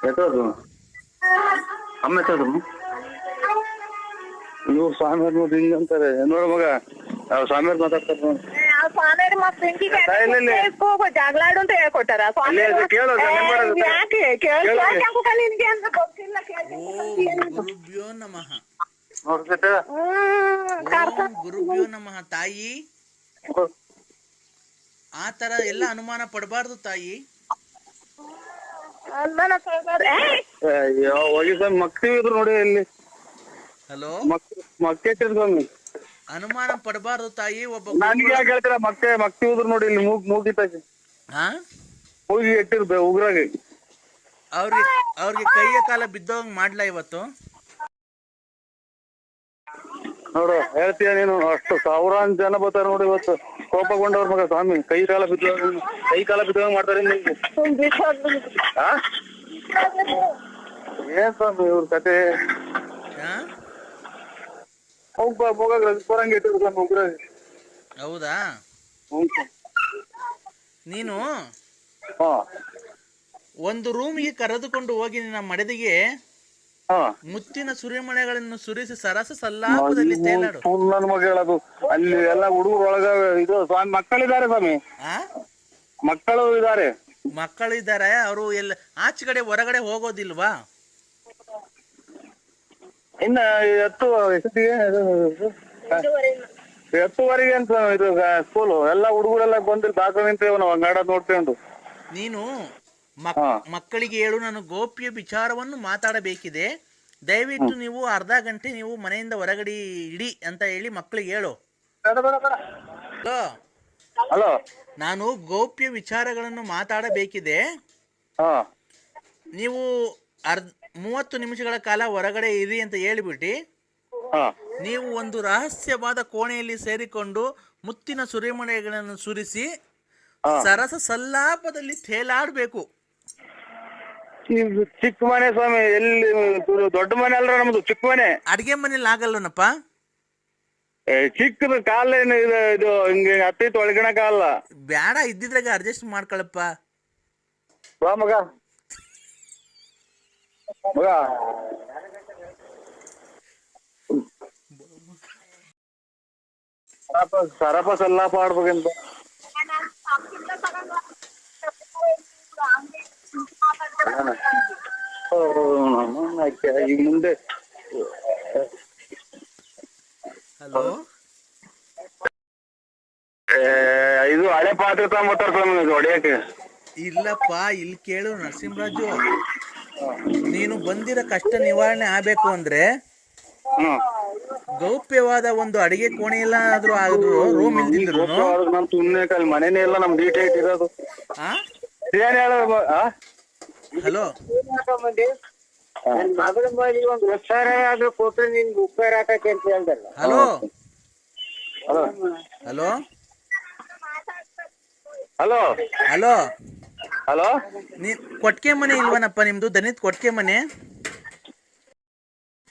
ಎತ್ತದು ಅಮ್ಮ ಎತ್ತದು ನೀವು ಸ್ವಾಮಿಯವ್ರ ನೋಡಿ ಹಿಂಗ ಅಂತಾರೆ ನೋಡ ಮಗ ನಾವು ಸ್ವಾಮಿಯವ್ರು ಮಾತಾಡ್ತಾರೆ ನೋಡಿ ಸ್ವಾಮಿಯವ್ರು ಮತ್ತೆ ಜಗಳಾಡು ಅಂತ ಹೇಳ್ಕೊಟ್ಟಾರ ಯಾಕೆ ಗುರುಭ್ಯೋ ನಮಃ. ಗುರುಭ್ಯೋ ನಮಃ. ತಾಯಿ ಆ ತರ ಎಲ್ಲ ಅನುಮಾನ ಪಡಬಾರ್ದು ತಾಯಿ. ಹೋಗಿ ಸ್ವಾಮಿ ಮಕ್ತಿವಿ ಇದ್ರು ನೋಡಿ ಇಲ್ಲಿ. ಹಲೋ ಮಕ್ಕೆ ಸ್ವಾಮಿ ಅನುಮಾನ ಪಡಬಾರ್ದು ತಾಯಿ. ಒಬ್ಬ ನನ್ಗೆ ಯಾಕೆ ಹೇಳ್ತೀರ ಮಕ್ತಿ ಉದ್ರು ನೋಡಿ ಇಲ್ಲಿ ಮೂಗಿತಾಗಿ ಮೂಗಿ ಇಟ್ಟಿರ್ ಉಗ್ರಾಗಿ ಅವ್ರಿಗೆ ಕೈಯ ಕಾಲ ಬಿದ್ದೋಂಗ್ ಮಾಡ್ಲಾ ಇವತ್ತು? ನೋಡು ಹೇಳ್ತೀಯ ನೀನು, ಅಷ್ಟು ಸಾವಿರಾರು ಜನ ಬರ್ತಾರ ನೋಡಿ ಇವತ್ತು. ಕೋಪಗೊಂಡವ್ರ ಮಗ ಸ್ವಾಮಿ ಕೈ ಕಾಲ ಬಿದ್ದೋಂಗ್ ಮಾಡ್ತಾರೆ ನಿಮ್ಗೆ. ಏನ್ ಸ್ವಾಮಿ ಇವ್ರ ಕತೆ? ಹೌದಾ? ನೀನು ಒಂದು ರೂಮಿಗೆ ಕರೆದುಕೊಂಡು ಹೋಗಿ ನಿನ್ನ ಮಡದಿಗೆ ಮುತ್ತಿನ ಸುರಿಮಳೆಗಳನ್ನು ಸುರಿಸಿ ಸರಸ ಸಲ್ಲಾಪದಲ್ಲಿ ತೇಲಾಡು. ನನ್ನ ಮಗ ಹೇಳೋದು ಅಲ್ಲಿ ಎಲ್ಲ ಹುಡುಗರು ಒಳಗ ಇದು ಸ್ವಾಮಿ ಮಕ್ಕಳಿದ್ದಾರೆ ಸ್ವಾಮಿ, ಮಕ್ಕಳು ಇದ್ದಾರೆ. ಅವರು ಎಲ್ಲ ಆಚೆ ಕಡೆ ಹೊರಗಡೆ ಹೋಗೋದಿಲ್ವಾ? ಇನ್ನ ಎತ್ತುವರೆಗೆ ಅಂತ ಇದು ಸ್ಕೂಲು ಎಲ್ಲ ಹುಡುಗರೆಲ್ಲ ಬಂದು ದಾಖಲೆ ನಿಂತೇವ್ ನಾವು ಹಂಗಾಡೋದ್ ನೋಡ್ಕೊಂಡು. ನೀನು ಮಕ್ಕಳಿಗೆ ಹೇಳು, ನಾನು ಗೋಪ್ಯ ವಿಚಾರವನ್ನು ಮಾತಾಡಬೇಕಿದೆ, ದಯವಿಟ್ಟು ನೀವು ಅರ್ಧ ಗಂಟೆ ನೀವು ಮನೆಯಿಂದ ಹೊರಗಡೆ ಇಡಿ ಅಂತ ಹೇಳಿ ಮಕ್ಕಳಿಗೆ ಹೇಳು. ಹಲೋ, ನಾನು ಗೋಪ್ಯ ವಿಚಾರಗಳನ್ನು ಮಾತಾಡಬೇಕಿದೆ, ನೀವು 30 ನಿಮಿಷಗಳ ಕಾಲ ಹೊರಗಡೆ ಇರಿ ಅಂತ ಹೇಳಿಬಿಟ್ಟು ನೀವು ಒಂದು ರಹಸ್ಯವಾದ ಕೋಣೆಯಲ್ಲಿ ಸೇರಿಕೊಂಡು ಮುತ್ತಿನ ಸುರಿಮಳೆಗಳನ್ನು ಸುರಿಸಿ ಸರಸ ಸಲ್ಲಾಪದಲ್ಲಿ ತೇಲಾಡ್ಬೇಕು. ಚಿಕ್ಕ ಮನೆ ಸ್ವಾಮಿ, ಎಲ್ಲಿ ದೊಡ್ಡ ಮನೆ ಅಲ್ರ ನಮ್ದು, ಚಿಕ್ಕ ಮನೆ. ಅಡ್ಗೆ ಮನೇಲಿ ಆಗಲ್ಲನಪ್ಪ? ಚಿಕ್ಕದು ಕಾಲ ಇದು ಹಿಂಗೆ ಹತ್ತೈತು ಒಳಗಿನ ಕಾಲ ಬ್ಯಾಡ, ಇದ್ದಿದ್ರಾಗ ಅಡ್ಜಸ್ಟ್ ಮಾಡ್ಕೊಳಪ್ಪ. ಮಗ ಮಗ ಸರಪ ಸಲ್ಲಾಪ ಆಡ್ಬೇಕಂತ. ಈಗ ಮುಂದೆ ಹಲೋ, ಇದು ಹಳೆ ಪಾತ್ರೆ ತಗೊಂಬತ್ತಾರ ಸ್ವಾಮಿ ಹೊಡಿಯಕ್ಕೆ. ಇಲ್ಲಪ್ಪ, ಇಲ್ಲಿ ಕೇಳು ನರಸಿಂಹರಾಜು, ನೀನು ಬಂದಿರೋ ಕಷ್ಟ ನಿವಾರಣೆ ಆಗ್ಬೇಕು ಅಂದ್ರೆ ಗೌಪ್ಯವಾದ ಒಂದು ಅಡಿಗೆ ಕೋಣೆ ಎಲ್ಲ ಆದ್ರೂ ರೂಮ್ ಇಲ್ದಿದ್ರು ನಮ್ ಸುಮ್ನೆ ಮನೇನೆ ಎಲ್ಲ ನಮ್ ಡೀಟೇಲ್ ಇರೋದು. Hello, hello hello hello hello hello, ಕೊಟ್ಕೆ ಮನೆ ಇಲ್ವನಪ್ಪ ನಿಮ್ದು? ದನಿದ್ ಕೊಟ್ಕೆ ಮನೆ?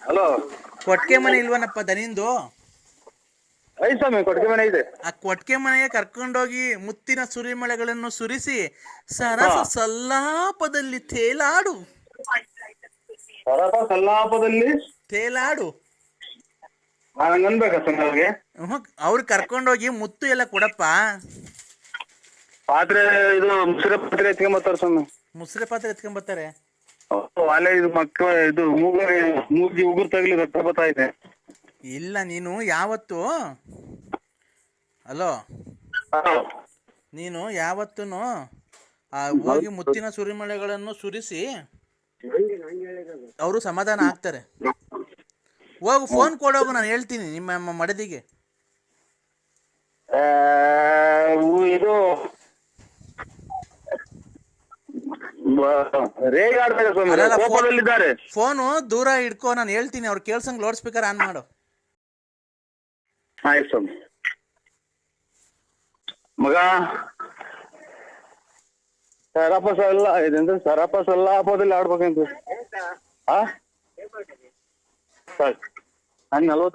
ಹಲೋ, ಕೊಟ್ಕೆ ಮನೆ ಇಲ್ವನಪ್ಪ ದನಿಂದು? ಐದು ಸ್ವಾಮಿ, ಕೊಟ್ಕೆ ಮನೆ ಇದೆ. ಆ ಕೊಟ್ಕೆ ಮನೆಗೆ ಕರ್ಕೊಂಡೋಗಿ ಮುತ್ತಿನ ಸುರಿಮಳೆಗಳನ್ನು ಸುರಿಸಿ ಸರಸ ಸಲ್ಲಾಪದಲ್ಲಿ ತೇಲಾಡು. ಸರಪ ಸಲ್ಲಾಪದಲ್ಲಿ ತೇಲಾಡು. ಹಂಗನ್ಬೇಕಾ ಸ್ವಾಮಿ ಅವ್ರಿಗೆ? ಅವ್ರಿಗೆ ಕರ್ಕೊಂಡೋಗಿ ಮುತ್ತು ಎಲ್ಲ ಕೊಡಪ್ಪ. ಪಾತ್ರೆ ಇದು ಮುಸುರೆ ಪಾತ್ರೆ ಎತ್ಕೊಂಬತ್ತಾರ ಸ್ವಾಮಿ. ಮುಸುರೆ ಪಾತ್ರೆ ಎತ್ಕೊಂಬತ್ತಾರೆ? ಅಲ್ಲೇ ಇದು ಇದು ಮೂಗಿ ಉಗುರು ತಗಲಿ ರಕ್ತ ಬರ್ತಾ ಇದೆ. ಇಲ್ಲ, ನೀನು ಯಾವತ್ತು ಹಲೋ ನೀನು ಯಾವತ್ತೂ ಹೋಗಿ ಮುತ್ತಿನ ಸುರಿಮಳೆಗಳನ್ನು ಸುರಿಸಿ ಅವರು ಸಮಾಧಾನ ಆಗ್ತಾರೆ. ಹೋಗು, ಫೋನ್ ಕೊಡೋಗು, ನಾನು ಹೇಳ್ತೀನಿ ನಿಮ್ಮ ಮಡದಿಗೆ. ಇದು ಫೋನು ದೂರ ಇಟ್ಕೋ, ನಾನು ಹೇಳ್ತೀನಿ. ಅವ್ರು ಕೇಳ್ಸಂಗ್ ಲೌಡ್ ಸ್ಪೀಕರ್ ಆನ್ ಮಾಡು. ಆಯ್ತು ಮಗ. ಸರಪಸ ಎಲ್ಲ ಇದೆಂದ್ರೆ ಸರಪಸ ಎಲ್ಲ ಹಬ್ಬದಲ್ಲಿ ಆಡ್ಬೇಕಂತ. 40